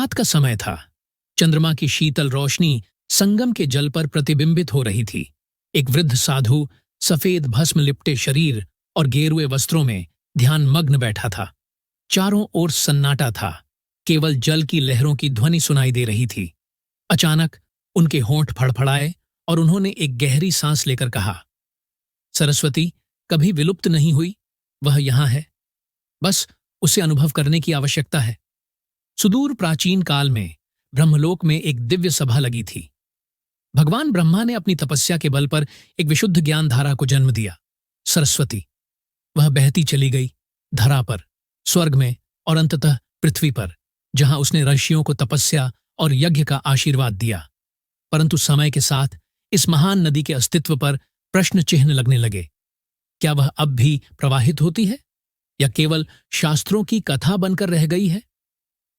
रात का समय था। चंद्रमा की शीतल रोशनी संगम के जल पर प्रतिबिंबित हो रही थी। एक वृद्ध साधु सफेद भस्म लिपटे शरीर और गेरुए वस्त्रों में ध्यान मग्न बैठा था। चारों ओर सन्नाटा था, केवल जल की लहरों की ध्वनि सुनाई दे रही थी। अचानक उनके होंठ फड़फड़ाए और उन्होंने एक गहरी सांस लेकर कहा, सरस्वती कभी विलुप्त नहीं हुई, वह यहां है, बस उसे अनुभव करने की आवश्यकता है। सुदूर प्राचीन काल में ब्रह्मलोक में एक दिव्य सभा लगी थी। भगवान ब्रह्मा ने अपनी तपस्या के बल पर एक विशुद्ध ज्ञान धारा को जन्म दिया, सरस्वती। वह बहती चली गई, धरा पर, स्वर्ग में और अंततः पृथ्वी पर, जहां उसने ऋषियों को तपस्या और यज्ञ का आशीर्वाद दिया। परंतु समय के साथ इस महान नदी के अस्तित्व पर प्रश्न चिन्ह लगने लगे। क्या वह अब भी प्रवाहित होती है या केवल शास्त्रों की कथा बनकर रह गई है?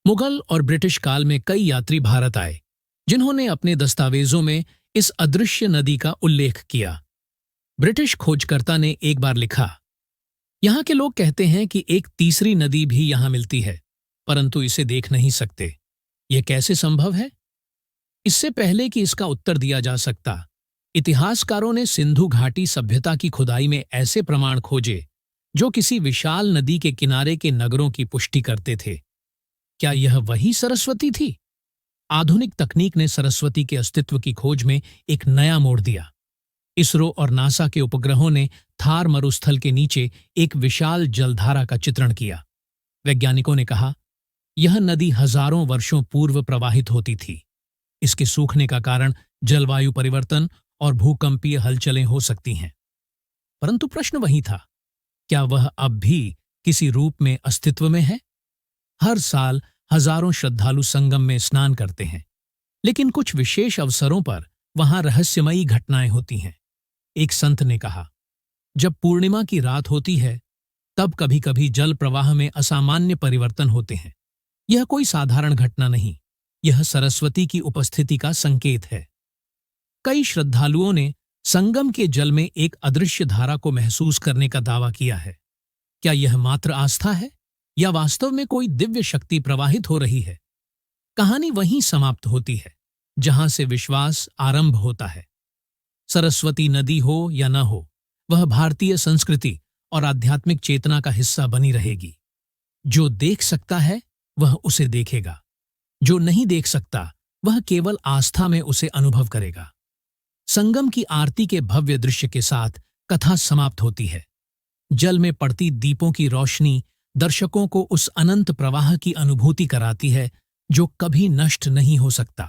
मुगल और ब्रिटिश काल में कई यात्री भारत आए, जिन्होंने अपने दस्तावेजों में इस अदृश्य नदी का उल्लेख किया। ब्रिटिश खोजकर्ता ने एक बार लिखा, यहाँ के लोग कहते हैं कि एक तीसरी नदी भी यहाँ मिलती है, परंतु इसे देख नहीं सकते। यह कैसे संभव है? इससे पहले कि इसका उत्तर दिया जा सकता, इतिहासकारों ने सिंधु घाटी सभ्यता की खुदाई में ऐसे प्रमाण खोजे जो किसी विशाल नदी के किनारे के नगरों की पुष्टि करते थे। क्या यह वही सरस्वती थी? आधुनिक तकनीक ने सरस्वती के अस्तित्व की खोज में एक नया मोड़ दिया। इसरो और नासा के उपग्रहों ने थार मरुस्थल के नीचे एक विशाल जलधारा का चित्रण किया। वैज्ञानिकों ने कहा, यह नदी हजारों वर्षों पूर्व प्रवाहित होती थी। इसके सूखने का कारण जलवायु परिवर्तन और भूकंपीय हलचलें हो सकती हैं। परंतु प्रश्न वही था, क्या वह अब भी किसी रूप में अस्तित्व में है? हर साल हजारों श्रद्धालु संगम में स्नान करते हैं, लेकिन कुछ विशेष अवसरों पर वहां रहस्यमयी घटनाएं होती हैं। एक संत ने कहा, जब पूर्णिमा की रात होती है, तब कभी कभी जल प्रवाह में असामान्य परिवर्तन होते हैं। यह कोई साधारण घटना नहीं, यह सरस्वती की उपस्थिति का संकेत है। कई श्रद्धालुओं ने संगम के जल में एक अदृश्य धारा को महसूस करने का दावा किया है। क्या यह मात्र आस्था है या वास्तव में कोई दिव्य शक्ति प्रवाहित हो रही है? कहानी वहीं समाप्त होती है जहां से विश्वास आरंभ होता है। सरस्वती नदी हो या न हो, वह भारतीय संस्कृति और आध्यात्मिक चेतना का हिस्सा बनी रहेगी। जो देख सकता है वह उसे देखेगा, जो नहीं देख सकता वह केवल आस्था में उसे अनुभव करेगा। संगम की आरती के भव्य दृश्य के साथ कथा समाप्त होती है। जल में पड़ती दीपों की रोशनी दर्शकों को उस अनंत प्रवाह की अनुभूति कराती है जो कभी नष्ट नहीं हो सकता।